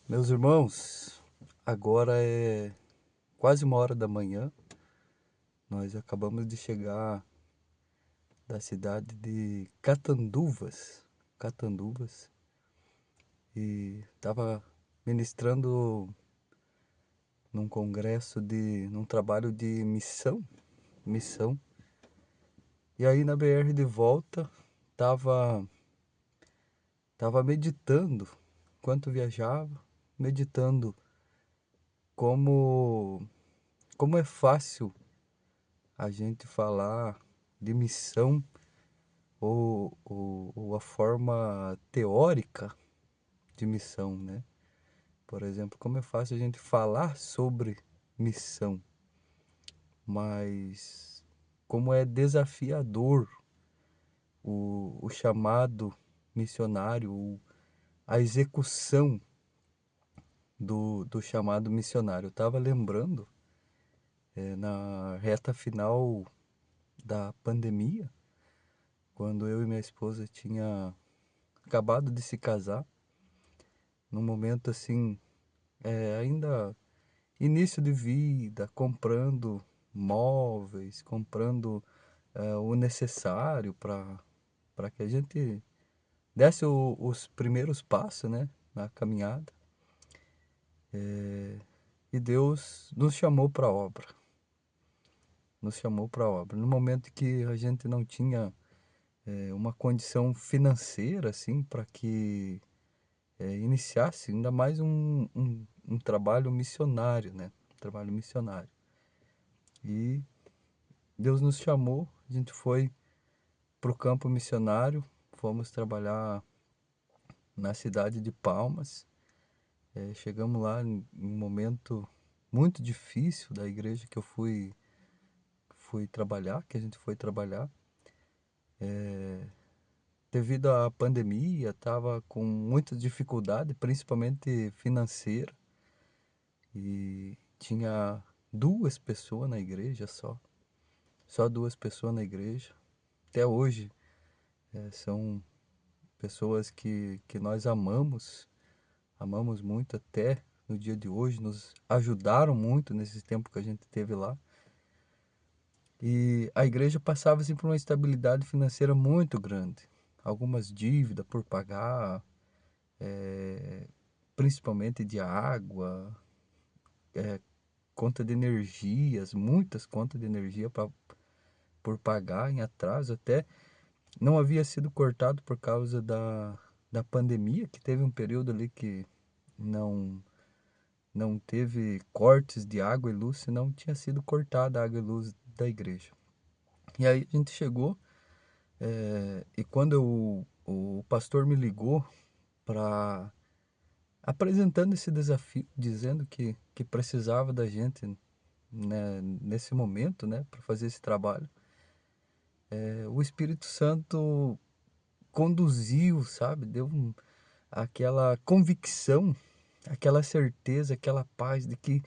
Meus irmãos, agora é quase 1 hora da manhã. Nós acabamos de chegar da cidade de Catanduvas, e estava ministrando num trabalho de missão. E aí na BR de volta, tava, tava meditando, enquanto viajava, meditando como, como é fácil a gente falar de missão ou a forma teórica de missão, né? Por exemplo, como é fácil a gente falar sobre missão, mas como é desafiador o chamado missionário, a execução do chamado missionário. Eu estava lembrando, na reta final da pandemia, quando eu e minha esposa tinha acabado de se casar, num momento assim, ainda início de vida, comprando móveis, comprando o necessário para que a gente desse os primeiros passos, né, na caminhada. E Deus nos chamou para a obra, nos chamou para a obra. No momento que a gente não tinha uma condição financeira assim para que iniciasse ainda mais um trabalho missionário, né? Um trabalho missionário. E Deus nos chamou, a gente foi para o campo missionário, fomos trabalhar na cidade de Palmas. Chegamos lá em um momento muito difícil da igreja que eu fui trabalhar, que a gente foi trabalhar. Devido à pandemia, estava com muita dificuldade, principalmente financeira, e tinha 2 pessoas na igreja só 2 pessoas na igreja. Até hoje, são pessoas que nós amamos muito até no dia de hoje, nos ajudaram muito nesse tempo que a gente teve lá. E a igreja passava assim, por uma instabilidade financeira muito grande. Algumas dívidas por pagar, principalmente de água, conta de energias, muitas contas de energia por pagar em atraso. Até não havia sido cortado por causa da pandemia, que teve um período ali que não, não teve cortes de água e luz, senão tinha sido cortada a água e luz da igreja. E aí a gente chegou, e quando o pastor me ligou para apresentando esse desafio, dizendo que precisava da gente, né, nesse momento, né, para fazer esse trabalho, o Espírito Santo conduziu, sabe? Aquela convicção, aquela certeza, aquela paz de que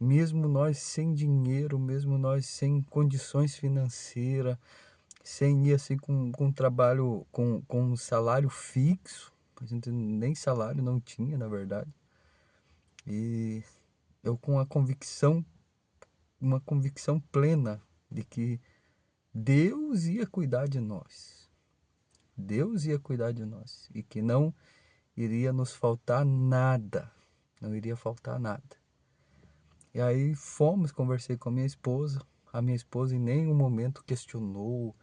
mesmo nós sem dinheiro, mesmo nós sem condições financeiras, sem ir assim com um trabalho, com um salário fixo, a gente nem salário não tinha, na verdade. E eu com a convicção, uma convicção plena de que Deus ia cuidar de nós. Deus ia cuidar de nós e que não iria nos faltar nada. Não iria faltar nada. E aí fomos, conversei com a minha esposa. A minha esposa em nenhum momento questionou,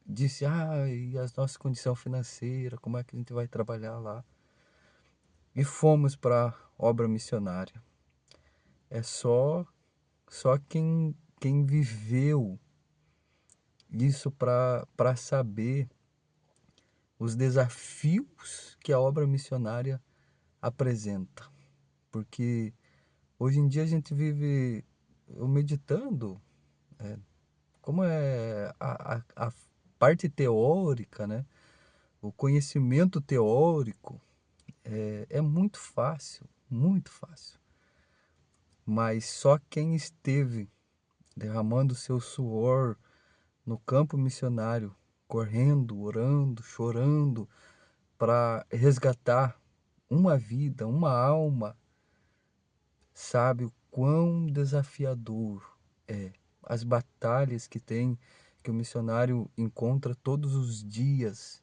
disse, e as nossas condições financeiras, como é que a gente vai trabalhar lá? E fomos para a obra missionária. É só quem viveu isso para saber os desafios que a obra missionária apresenta. Porque hoje em dia a gente vive eu meditando, como é a parte teórica, né? O conhecimento teórico é muito fácil, muito fácil. Mas só quem esteve derramando seu suor no campo missionário, correndo, orando, chorando, para resgatar uma vida, uma alma, sabe o quão desafiador é. As batalhas que tem, que o missionário encontra todos os dias,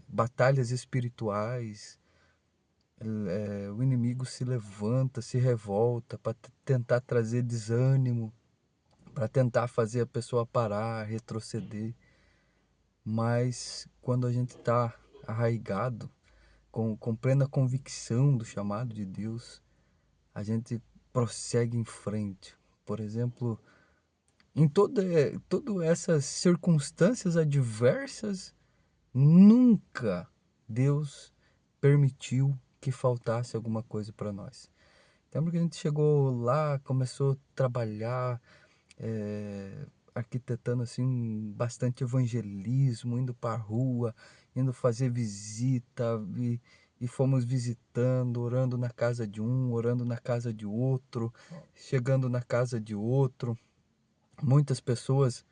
batalhas espirituais, o inimigo se levanta, se revolta para tentar trazer desânimo, para tentar fazer a pessoa parar, retroceder. Mas quando a gente está arraigado, com plena convicção do chamado de Deus, a gente prossegue em frente. Por exemplo, em todas essas circunstâncias adversas, nunca Deus permitiu que faltasse alguma coisa para nós. Lembra que a gente chegou lá, começou a trabalhar, é, arquitetando assim bastante evangelismo, indo para a rua, indo fazer visita e fomos visitando, orando na casa de um, orando na casa de outro, chegando na casa de outro. Muitas pessoas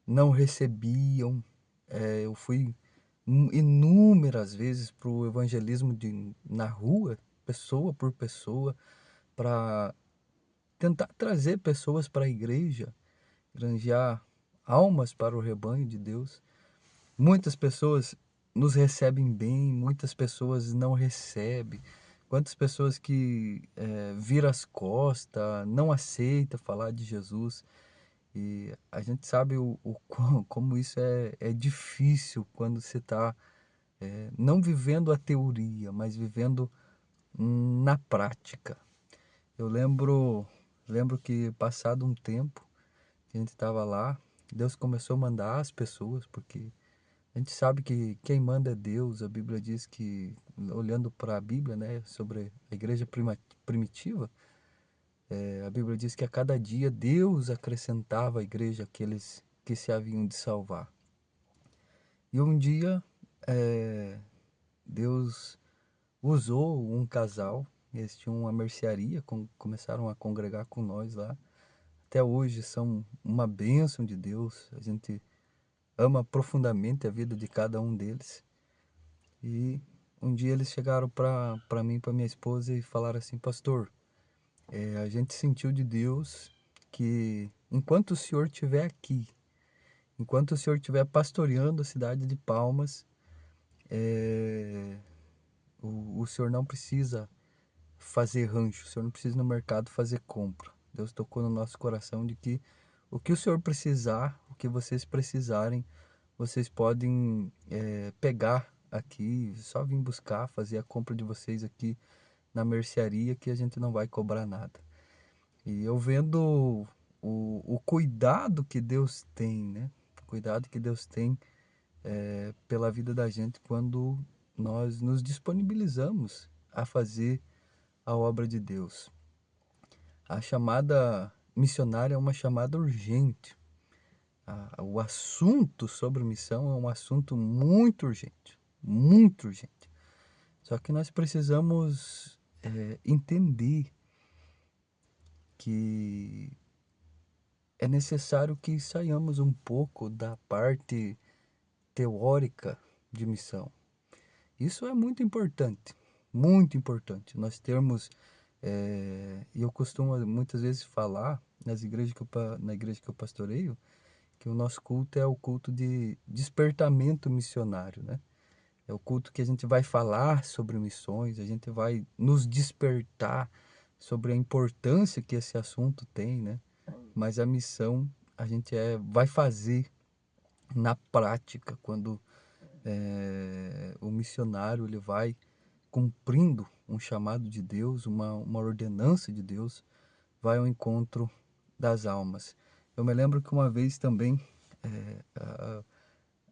não recebiam. Eu fui inúmeras vezes para o evangelismo na rua, pessoa por pessoa, para tentar trazer pessoas para a igreja, granjear almas para o rebanho de Deus. Muitas pessoas nos recebem bem, muitas pessoas não recebem. Quantas pessoas que viram as costas, não aceita falar de Jesus. E a gente sabe como isso é difícil quando você está não vivendo a teoria, mas vivendo na prática. Eu lembro que passado um tempo que a gente estava lá, Deus começou a mandar as pessoas, porque a gente sabe que quem manda é Deus. A Bíblia diz que, olhando para a Bíblia, né, sobre a igreja primitiva, a Bíblia diz que a cada dia Deus acrescentava à igreja aqueles que se haviam de salvar. E um dia Deus usou um casal, eles tinham uma mercearia, começaram a congregar com nós lá. Até hoje são uma bênção de Deus. A gente ama profundamente a vida de cada um deles. E um dia eles chegaram para mim, para minha esposa e falaram assim: pastor, a gente sentiu de Deus que enquanto o senhor estiver aqui, enquanto o senhor estiver pastoreando a cidade de Palmas, o senhor não precisa fazer rancho, o senhor não precisa ir no mercado fazer compra. Deus tocou no nosso coração de que o que o senhor precisar, o que vocês precisarem, vocês podem pegar aqui, só vir buscar, fazer a compra de vocês aqui na mercearia, que a gente não vai cobrar nada. E eu vendo o cuidado que Deus tem, né? O cuidado que Deus tem pela vida da gente quando nós nos disponibilizamos a fazer a obra de Deus. A chamada missionária é uma chamada urgente. O assunto sobre missão é um assunto muito urgente, muito urgente. Só que nós precisamos entender que é necessário que saiamos um pouco da parte teórica de missão. Isso é muito importante, muito importante. Nós termos, e eu costumo muitas vezes falar na igreja que eu pastoreio, que o nosso culto é o culto de despertamento missionário, né? É o culto que a gente vai falar sobre missões, a gente vai nos despertar sobre a importância que esse assunto tem, né? Mas a missão a gente vai fazer na prática, quando o missionário ele vai cumprindo um chamado de Deus, uma ordenança de Deus, vai ao encontro das almas. Eu me lembro que uma vez também,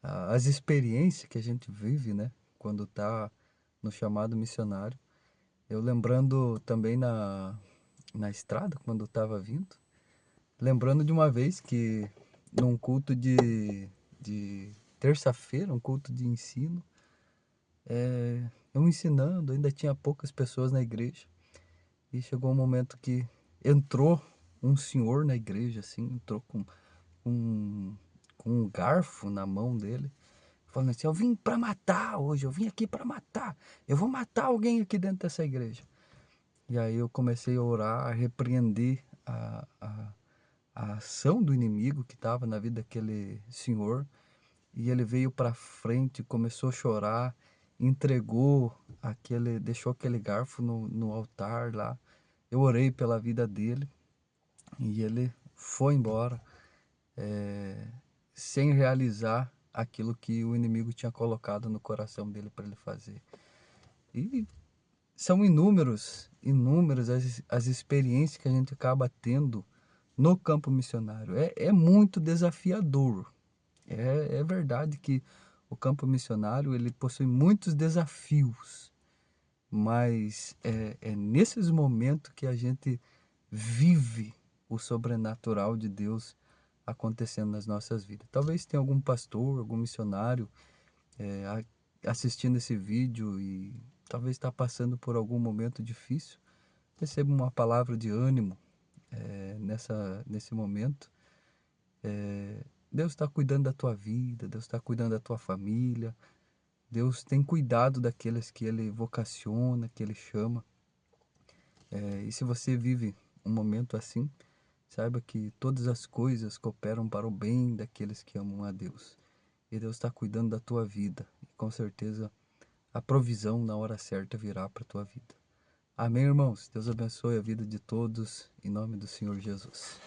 as experiências que a gente vive, né, quando está no chamado missionário, eu lembrando também na estrada, quando estava vindo, lembrando de uma vez que num culto de terça-feira, um culto de ensino, eu ensinando, ainda tinha poucas pessoas na igreja, e chegou um momento que entrou um senhor na igreja, assim, entrou um, com um garfo na mão dele. falando assim: eu vim para matar hoje, eu vim aqui para matar, eu vou matar alguém aqui dentro dessa igreja. E aí eu comecei a orar, a repreender a ação do inimigo que estava na vida daquele senhor. E ele veio para frente, começou a chorar, entregou deixou aquele garfo no altar lá. Eu orei pela vida dele e ele foi embora, sem realizar aquilo que o inimigo tinha colocado no coração dele para ele fazer. E são inúmeras as experiências que a gente acaba tendo no campo missionário. É muito desafiador. É verdade que o campo missionário ele possui muitos desafios, mas é nesses momentos que a gente vive o sobrenatural de Deus acontecendo nas nossas vidas. Talvez tenha algum pastor, algum missionário assistindo esse vídeo e talvez está passando por algum momento difícil. Receba uma palavra de ânimo nesse momento. Deus está cuidando da tua vida, Deus está cuidando da tua família, Deus tem cuidado daqueles que Ele vocaciona, que Ele chama. E se você vive um momento assim, saiba que todas as coisas cooperam para o bem daqueles que amam a Deus. E Deus está cuidando da tua vida. E com certeza a provisão na hora certa virá para a tua vida. Amém, irmãos? Deus abençoe a vida de todos, em nome do Senhor Jesus.